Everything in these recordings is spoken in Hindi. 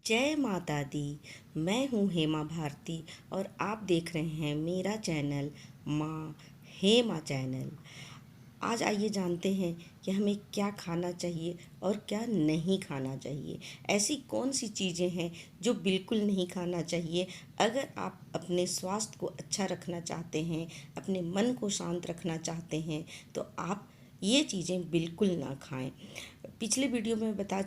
जय माता दी। मैं हूँ हेमा भारती और आप देख रहे हैं मेरा चैनल माँ हेमा चैनल। आज आइए जानते हैं कि हमें क्या खाना चाहिए और क्या नहीं खाना चाहिए। ऐसी कौन सी चीज़ें हैं जो बिल्कुल नहीं खाना चाहिए। अगर आप अपने स्वास्थ्य को अच्छा रखना चाहते हैं, अपने मन को शांत रखना चाहते हैं, तो आप ये चीज़ें बिल्कुल ना खाएं। पिछले वीडियो में बता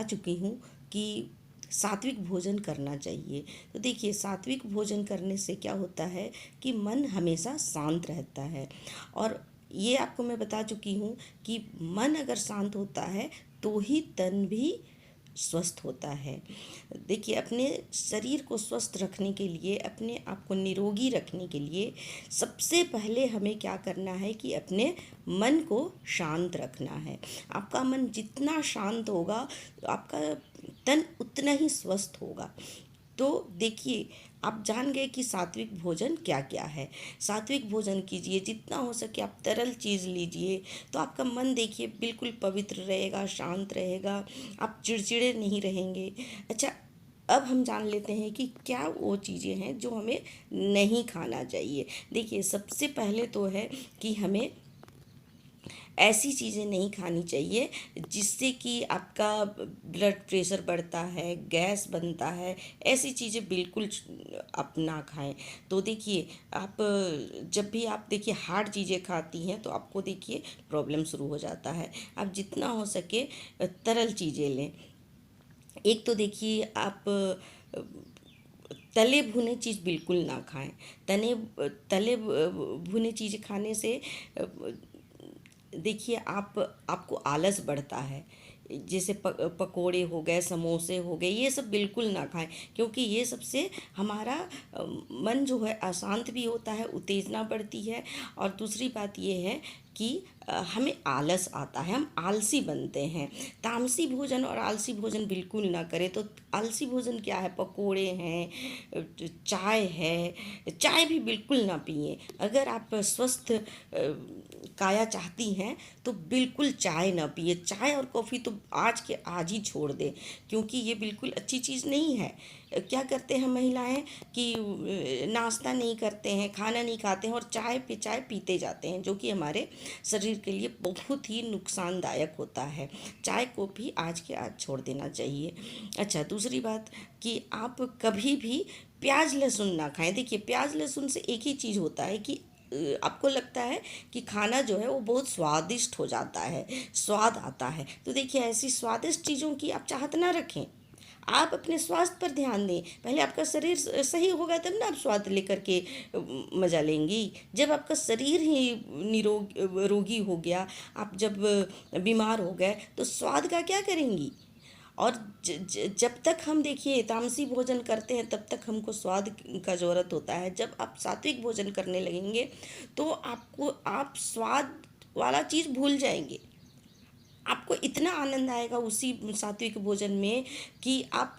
चुकी हूँ कि सात्विक भोजन करना चाहिए। तो देखिए, सात्विक भोजन करने से क्या होता है कि मन हमेशा शांत रहता है। और ये आपको मैं बता चुकी हूँ कि मन अगर शांत होता है तो ही तन भी स्वस्थ होता है। देखिए, अपने शरीर को स्वस्थ रखने के लिए, अपने आप को निरोगी रखने के लिए सबसे पहले हमें क्या करना है कि अपने मन को शांत रखना है। आपका मन जितना शांत होगा, आपका तन उतना ही स्वस्थ होगा। तो देखिए, आप जान गए कि सात्विक भोजन क्या क्या है। सात्विक भोजन कीजिए, जितना हो सके आप तरल चीज़ लीजिए, तो आपका मन देखिए बिल्कुल पवित्र रहेगा, शांत रहेगा, आप चिड़चिड़े नहीं रहेंगे। अच्छा, अब हम जान लेते हैं कि क्या वो चीज़ें हैं जो हमें नहीं खाना चाहिए। देखिए, सबसे पहले तो है कि हमें ऐसी चीज़ें नहीं खानी चाहिए जिससे कि आपका ब्लड प्रेशर बढ़ता है, गैस बनता है। ऐसी चीज़ें बिल्कुल आप ना खाएं। तो देखिए, आप जब भी आप देखिए हार्ड चीज़ें खाती हैं तो आपको देखिए प्रॉब्लम शुरू हो जाता है। आप जितना हो सके तरल चीज़ें लें। एक तो देखिए, आप तले भुने चीज़ बिल्कुल ना खाएं। तले भुने चीज़ खाने से देखिए, आपको आलस बढ़ता है। जैसे पकोड़े हो गए, समोसे हो गए, ये सब बिल्कुल ना खाएं, क्योंकि ये सबसे हमारा मन जो है अशांत भी होता है, उत्तेजना बढ़ती है। और दूसरी बात ये है कि हमें आलस आता है, हम आलसी बनते हैं। तामसी भोजन और आलसी भोजन बिल्कुल ना करें। तो आलसी भोजन क्या है? पकोड़े हैं, चाय है। चाय भी बिल्कुल ना पिए। अगर आप स्वस्थ काया चाहती हैं तो बिल्कुल चाय ना पिए। चाय और कॉफ़ी तो आज के आज ही छोड़ दें, क्योंकि ये बिल्कुल अच्छी चीज़ नहीं है। क्या करते हैं महिलाएं कि नाश्ता नहीं करते हैं, खाना नहीं खाते हैं और चाय पे चाय पीते जाते हैं, जो कि हमारे शरीर के लिए बहुत ही नुकसानदायक होता है। चाय को भी आज के आज छोड़ देना चाहिए। अच्छा, दूसरी बात कि आप कभी भी प्याज लहसुन ना खाएं। देखिए, प्याज लहसुन से एक ही चीज़ होता है कि आपको लगता है कि खाना जो है वो बहुत स्वादिष्ट हो जाता है, स्वाद आता है। तो देखिए, ऐसी स्वादिष्ट चीज़ों की आप चाहत ना रखें। आप अपने स्वास्थ्य पर ध्यान दें। पहले आपका शरीर सही होगा तब ना आप स्वाद लेकर के मज़ा लेंगी। जब आपका शरीर ही रोगी हो गया, आप जब बीमार हो गए, तो स्वाद का क्या करेंगी? और जब तक हम देखिए तामसी भोजन करते हैं तब तक हमको स्वाद का ज़रूरत होता है। जब आप सात्विक भोजन करने लगेंगे तो आप स्वाद वाला चीज़ भूल जाएंगे। आपको इतना आनंद आएगा उसी सात्विक भोजन में कि आप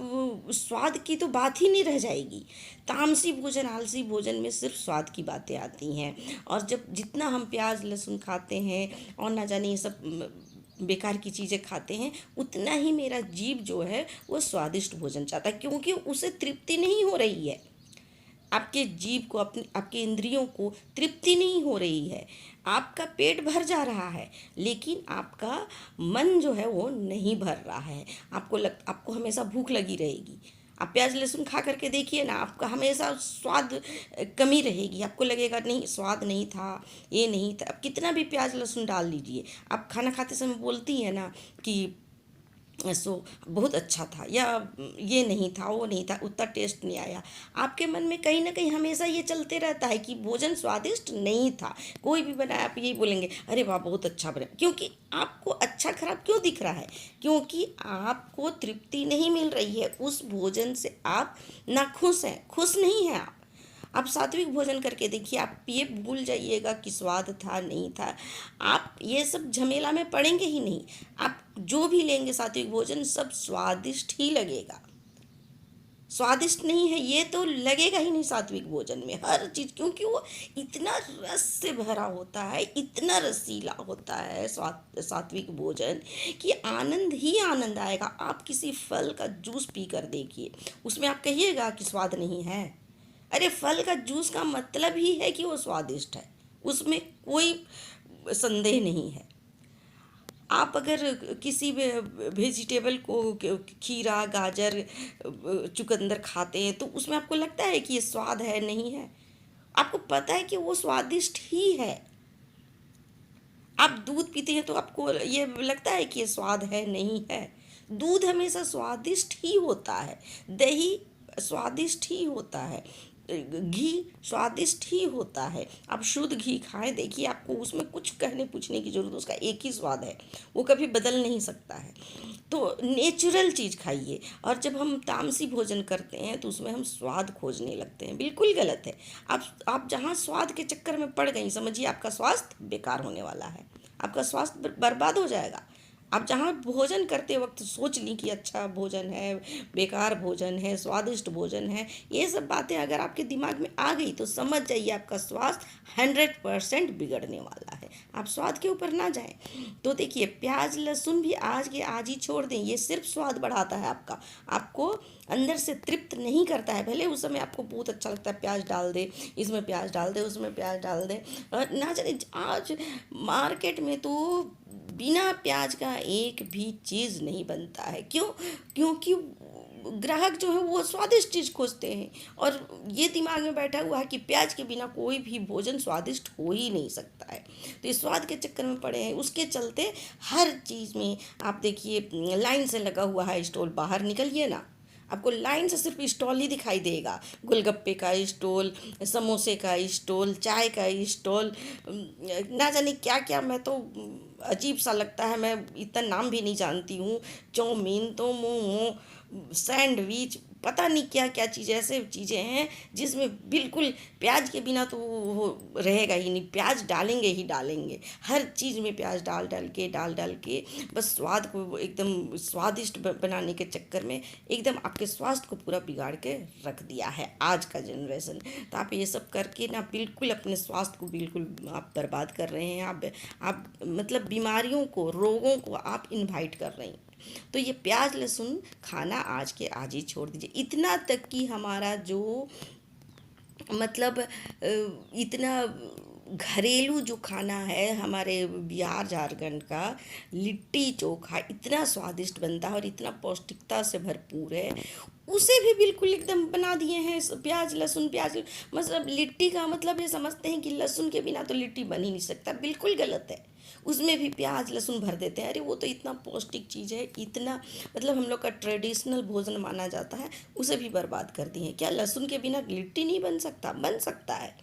स्वाद की तो बात ही नहीं रह जाएगी। तामसी भोजन, आलसी भोजन में सिर्फ स्वाद की बातें आती हैं। और जब जितना हम प्याज लहसुन खाते हैं और ना जाने ये सब बेकार की चीज़ें खाते हैं, उतना ही मेरा जीभ जो है वो स्वादिष्ट भोजन चाहता है, क्योंकि उसे तृप्ति नहीं हो रही है। आपके जीभ को, अपने आपके इंद्रियों को तृप्ति नहीं हो रही है। आपका पेट भर जा रहा है, लेकिन आपका मन जो है वो नहीं भर रहा है। आपको हमेशा भूख लगी रहेगी। आप प्याज लहसुन खा करके देखिए ना, आपका हमेशा स्वाद कमी रहेगी। आपको लगेगा नहीं, स्वाद नहीं था, ये नहीं था। आप कितना भी प्याज लहसुन डाल लीजिए, आप खाना खाते समय बोलती हैं ना कि सो बहुत अच्छा था, या ये नहीं था, वो नहीं था, उतना टेस्ट नहीं आया। आपके मन में कहीं ना कहीं हमेशा ये चलते रहता है कि भोजन स्वादिष्ट नहीं था। कोई भी बनाया आप यही बोलेंगे, अरे वाह बहुत अच्छा बना। क्योंकि आपको अच्छा खराब क्यों दिख रहा है? क्योंकि आपको तृप्ति नहीं मिल रही है उस भोजन से। आप नाखुश हैं, खुश नहीं हैं आप सात्विक भोजन करके देखिए, आप ये भूल जाइएगा कि स्वाद था नहीं था। आप ये सब झमेला में पड़ेंगे ही नहीं। आप जो भी लेंगे सात्विक भोजन सब स्वादिष्ट ही लगेगा। स्वादिष्ट नहीं है ये तो लगेगा ही नहीं सात्विक भोजन में हर चीज़, क्योंकि वो इतना रस से भरा होता है, इतना रसीला होता है सात्विक भोजन कि आनंद ही आनंद आएगा। आप किसी फल का जूस पी कर देखिए, उसमें आप कहिएगा कि स्वाद नहीं है। अरे फल का जूस का मतलब ही है कि वो स्वादिष्ट है, उसमें कोई संदेह नहीं है। आप अगर किसी वेजिटेबल को खीरा गाजर चुकंदर खाते हैं तो उसमें आपको लगता है कि ये स्वाद है नहीं है, आपको पता है कि वो स्वादिष्ट ही है। आप दूध पीते हैं तो आपको ये लगता है कि ये स्वाद है नहीं है। दूध हमेशा स्वादिष्ट ही होता है, दही स्वादिष्ट ही होता है, घी स्वादिष्ट ही होता है। आप शुद्ध घी खाएं, देखिए आपको उसमें कुछ कहने पूछने की जरूरत, उसका एक ही स्वाद है, वो कभी बदल नहीं सकता है। तो नेचुरल चीज़ खाइए। और जब हम तामसी भोजन करते हैं तो उसमें हम स्वाद खोजने लगते हैं, बिल्कुल गलत है। आप जहाँ स्वाद के चक्कर में पड़ गई, समझिए आपका स्वास्थ्य बेकार होने वाला है, आपका स्वास्थ्य बर्बाद हो जाएगा। आप जहाँ भोजन करते वक्त सोच ली कि अच्छा भोजन है, बेकार भोजन है, स्वादिष्ट भोजन है, ये सब बातें अगर आपके दिमाग में आ गई तो समझ जाइए आपका स्वास्थ्य 100% बिगड़ने वाला है। आप स्वाद के ऊपर ना जाएं। तो देखिए प्याज लहसुन भी आज के आज ही छोड़ दें, ये सिर्फ स्वाद बढ़ाता है आपका, आपको अंदर से तृप्त नहीं करता है। भले उस समय आपको बहुत अच्छा लगता है, प्याज डाल दे, इसमें प्याज डाल दे, उसमें प्याज डाल दे, और ना जाने आज मार्केट में तो बिना प्याज का एक भी चीज़ नहीं बनता है। क्यों? क्योंकि ग्राहक जो है वो स्वादिष्ट चीज़ खोजते हैं, और ये दिमाग में बैठा हुआ है कि प्याज के बिना कोई भी भोजन स्वादिष्ट हो ही नहीं सकता है। तो इस स्वाद के चक्कर में पड़े हैं, उसके चलते हर चीज़ में आप देखिए लाइन से लगा हुआ है स्टॉल, बाहर निकलिए ना आपको लाइन से सिर्फ स्टॉल ही दिखाई देगा, गोलगप्पे का स्टॉल, समोसे का स्टॉल, चाय का स्टॉल, ना जाने क्या क्या। मैं तो अजीब सा लगता है, मैं इतना नाम भी नहीं जानती हूँ। चाउमीन तो मोमो, सैंडविच, पता नहीं क्या क्या चीज़ें, ऐसे चीज़ें हैं जिसमें बिल्कुल प्याज के बिना तो वो रहेगा ही नहीं, प्याज डालेंगे ही डालेंगे, हर चीज़ में प्याज डाल डाल के बस स्वाद को एकदम स्वादिष्ट बनाने के चक्कर में एकदम आपके स्वास्थ्य को पूरा बिगाड़ के रख दिया है आज का जनरेशन। तो आप ये सब करके ना बिल्कुल अपने स्वास्थ्य को बिल्कुल आप बर्बाद कर रहे हैं। आप मतलब बीमारियों को, रोगों को आप इनवाइट कर रहे हैं। तो ये प्याज लहसुन खाना आज के आज ही छोड़ दीजिए। इतना तक कि हमारा जो मतलब इतना घरेलू जो खाना है हमारे बिहार झारखंड का, लिट्टी चोखा इतना स्वादिष्ट बनता है और इतना पौष्टिकता से भरपूर है, उसे भी बिल्कुल एकदम बना दिए हैं प्याज लहसुन मतलब लिट्टी का मतलब ये समझते हैं कि लहसुन के बिना तो लिट्टी बन ही नहीं सकता, बिल्कुल गलत है। उसमें भी प्याज लहसुन भर देते हैं। अरे वो तो इतना पौष्टिक चीज़ है, इतना मतलब हम लोग का ट्रेडिशनल भोजन माना जाता है, उसे भी बर्बाद कर दिए हैं। क्या लहसुन के बिना लिट्टी नहीं बन सकता? बन सकता है,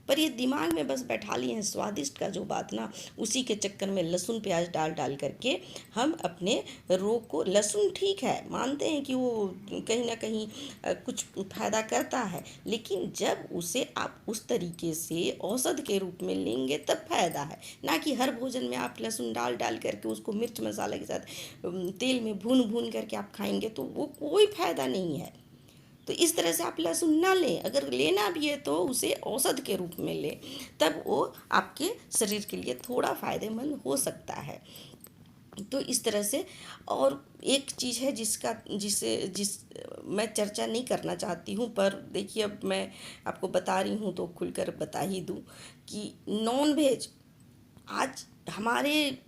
पर ये दिमाग में बस बैठा लिए हैं स्वादिष्ट का जो बात ना, उसी के चक्कर में लहसुन प्याज डाल डाल करके हम अपने रोग को, लहसुन ठीक है मानते हैं कि वो कहीं ना कहीं कुछ फायदा करता है, लेकिन जब उसे आप उस तरीके से औषध के रूप में लेंगे तब फायदा है, ना कि हर भोजन में आप लहसुन डाल डाल करके उसको मिर्च मसाले के साथ तेल में भून भून करके आप खाएंगे तो वो कोई फायदा नहीं है। तो इस तरह से आप लहसुन ना लें, अगर लेना भी है तो उसे औषध के रूप में लें, तब वो आपके शरीर के लिए थोड़ा फ़ायदेमंद हो सकता है। तो इस तरह से। और एक चीज़ है जिस मैं चर्चा नहीं करना चाहती हूँ, पर देखिए अब मैं आपको बता रही हूँ तो खुलकर बता ही दूँ कि नॉन वेज आज हमारे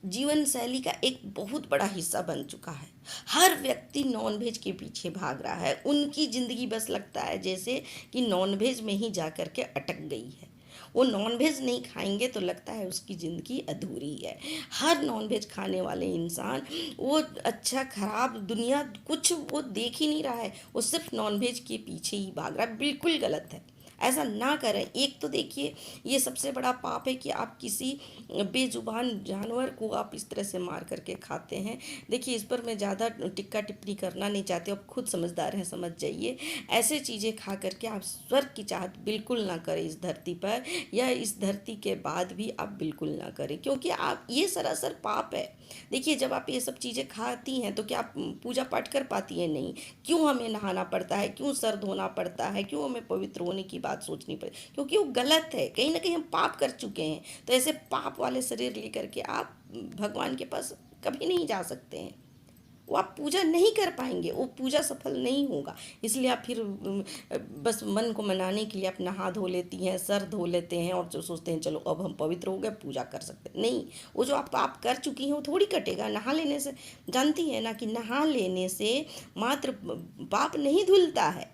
जीवन शैली का एक बहुत बड़ा हिस्सा बन चुका है। हर व्यक्ति नॉनवेज के पीछे भाग रहा है, उनकी ज़िंदगी बस लगता है जैसे कि नॉनवेज में ही जा कर के अटक गई है। वो नॉनवेज नहीं खाएंगे तो लगता है उसकी ज़िंदगी अधूरी है। हर नॉनवेज खाने वाले इंसान वो अच्छा खराब दुनिया कुछ वो देख ही नहीं रहा है, वो सिर्फ नॉनवेज के पीछे ही भाग रहा है, बिल्कुल गलत है। ऐसा ना करें। एक तो देखिए ये सबसे बड़ा पाप है कि आप किसी बेजुबान जानवर को आप इस तरह से मार करके खाते हैं। देखिए इस पर मैं ज़्यादा टिक्का टिप्पणी करना नहीं चाहती, आप खुद समझदार हैं, समझ जाइए। ऐसे चीज़ें खा करके आप स्वर्ग की चाहत बिल्कुल ना करें इस धरती पर, या इस धरती के बाद भी आप बिल्कुल ना करें, क्योंकि आप ये सरासर पाप है। देखिए जब आप ये सब चीज़ें खाती हैं तो क्या आप पूजा पाठ कर पाती हैं? नहीं। क्यों हमें नहाना पड़ता है, क्यों सर धोना पड़ता है, क्यों हमें पवित्र होने की बात सोचनी पड़ती? क्योंकि वो गलत है, कहीं ना कहीं हम पाप कर चुके हैं। तो ऐसे पाप वाले शरीर लेकर के आप भगवान के पास कभी नहीं जा सकते हैं। वो आप पूजा नहीं कर पाएंगे, वो पूजा सफल नहीं होगा। इसलिए आप फिर बस मन को मनाने के लिए आप नहा धो लेती हैं, सर धो लेते हैं और जो सोचते हैं चलो अब हम पवित्र हो गए, पूजा कर सकते हैं। नहीं, वो जो आप पाप कर चुकी हैं वो थोड़ी कटेगा नहा लेने से। जानती है ना कि नहा लेने से मात्र पाप नहीं धुलता है,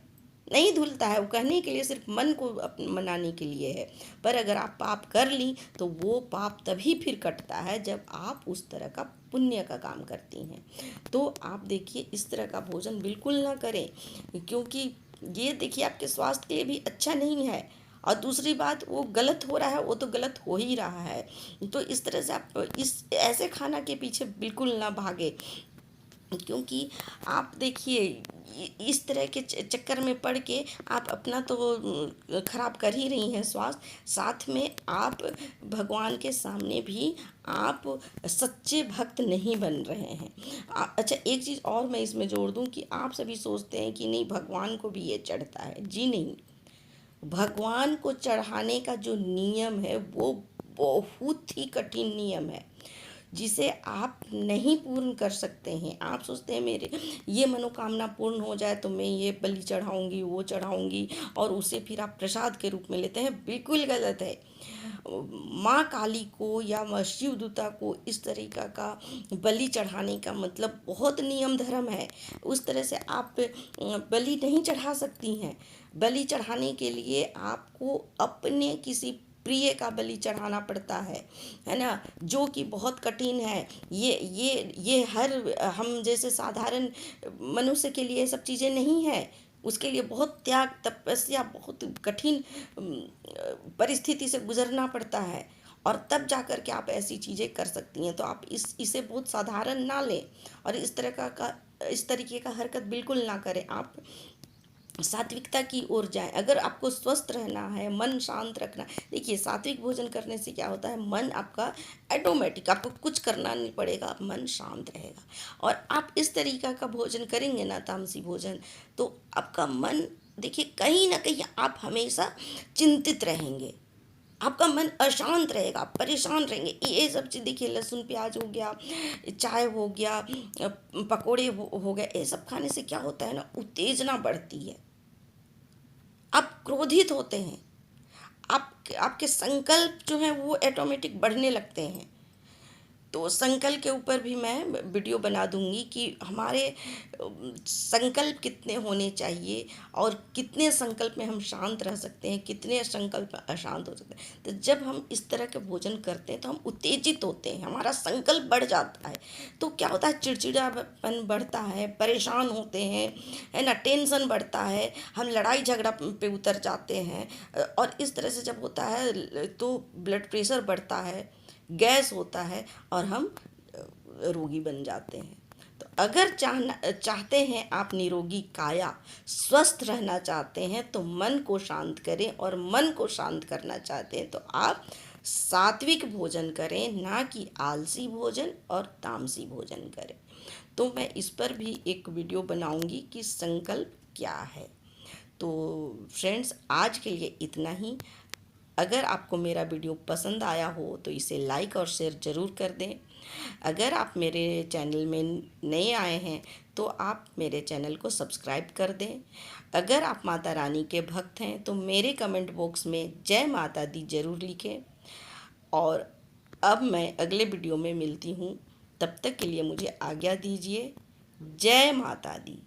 नहीं धुलता है। वो कहने के लिए सिर्फ मन को मनाने के लिए है। पर अगर आप पाप कर ली तो वो पाप तभी फिर कटता है जब आप उस तरह का पुण्य का काम करती हैं। तो आप देखिए इस तरह का भोजन बिल्कुल ना करें, क्योंकि ये देखिए आपके स्वास्थ्य के लिए भी अच्छा नहीं है। और दूसरी बात, वो गलत हो रहा है, वो तो गलत हो ही रहा है। तो इस तरह से आप इस ऐसे खाना के पीछे बिल्कुल ना भागे, क्योंकि आप देखिए इस तरह के चक्कर में पड़ के आप अपना तो खराब कर ही रही हैं स्वास्थ्य, साथ में आप भगवान के सामने भी आप सच्चे भक्त नहीं बन रहे हैं। अच्छा एक चीज़ और मैं इसमें जोड़ दूं कि आप सभी सोचते हैं कि नहीं भगवान को भी ये चढ़ता है। जी नहीं, भगवान को चढ़ाने का जो नियम है वो बहुत ही कठिन नियम है, जिसे आप नहीं पूर्ण कर सकते हैं। आप सोचते हैं मेरे ये मनोकामना पूर्ण हो जाए तो मैं ये बलि चढ़ाऊंगी, वो चढ़ाऊंगी, और उसे फिर आप प्रसाद के रूप में लेते हैं। बिल्कुल गलत है। माँ काली को या माँ शिव दूता को इस तरीका का बलि चढ़ाने का मतलब बहुत नियम धर्म है। उस तरह से आप बलि नहीं चढ़ा सकती हैं। बलि चढ़ाने के लिए आपको अपने किसी प्रिय का बलि चढ़ाना पड़ता है ना, जो कि बहुत कठिन है। ये हर हम जैसे साधारण मनुष्य के लिए ये सब चीज़ें नहीं है। उसके लिए बहुत त्याग तपस्या, बहुत कठिन परिस्थिति से गुजरना पड़ता है, और तब जाकर के आप ऐसी चीज़ें कर सकती हैं। तो आप इसे बहुत साधारण ना लें, और इस तरीके का हरकत बिल्कुल ना करें। आप सात्विकता की ओर जाएं। अगर आपको स्वस्थ रहना है, मन शांत रखना, देखिए सात्विक भोजन करने से क्या होता है, मन आपका ऑटोमेटिक, आपको कुछ करना नहीं पड़ेगा, मन शांत रहेगा। और आप इस तरीका का भोजन करेंगे ना, तामसी भोजन, तो आपका मन देखिए कहीं ना कहीं आप हमेशा चिंतित रहेंगे, आपका मन अशांत रहेगा, परेशान रहेंगे। ये सब चीज़ देखिए, लहसुन प्याज हो गया, चाय हो गया, पकोड़े हो गए, ये सब खाने से क्या होता है ना, उत्तेजना बढ़ती है, आप क्रोधित होते हैं, आपके संकल्प जो हैं वो ऑटोमेटिक बढ़ने लगते हैं। तो संकल्प के ऊपर भी मैं वीडियो बना दूंगी कि हमारे संकल्प कितने होने चाहिए, और कितने संकल्प में हम शांत रह सकते हैं, कितने संकल्प में अशांत हो सकते हैं। तो जब हम इस तरह के भोजन करते हैं तो हम उत्तेजित होते हैं, हमारा संकल्प बढ़ जाता है। तो क्या होता है, चिड़चिड़ापन बढ़ता है, परेशान होते हैं, है ना, टेंशन बढ़ता है, हम लड़ाई झगड़ा पे उतर जाते हैं। और इस तरह से जब होता है तो ब्लड प्रेशर बढ़ता है, गैस होता है, और हम रोगी बन जाते हैं। तो अगर चाहते हैं आप निरोगी काया, स्वस्थ रहना चाहते हैं, तो मन को शांत करें, और मन को शांत करना चाहते हैं तो आप सात्विक भोजन करें, ना कि आलसी भोजन और तामसी भोजन करें। तो मैं इस पर भी एक वीडियो बनाऊंगी कि संकल्प क्या है। तो फ्रेंड्स, आज के लिए इतना ही। अगर आपको मेरा वीडियो पसंद आया हो तो इसे लाइक और शेयर ज़रूर कर दें। अगर आप मेरे चैनल में नए आए हैं तो आप मेरे चैनल को सब्सक्राइब कर दें। अगर आप माता रानी के भक्त हैं तो मेरे कमेंट बॉक्स में जय माता दी ज़रूर लिखें। और अब मैं अगले वीडियो में मिलती हूँ, तब तक के लिए मुझे आज्ञा दीजिए। जय माता दी।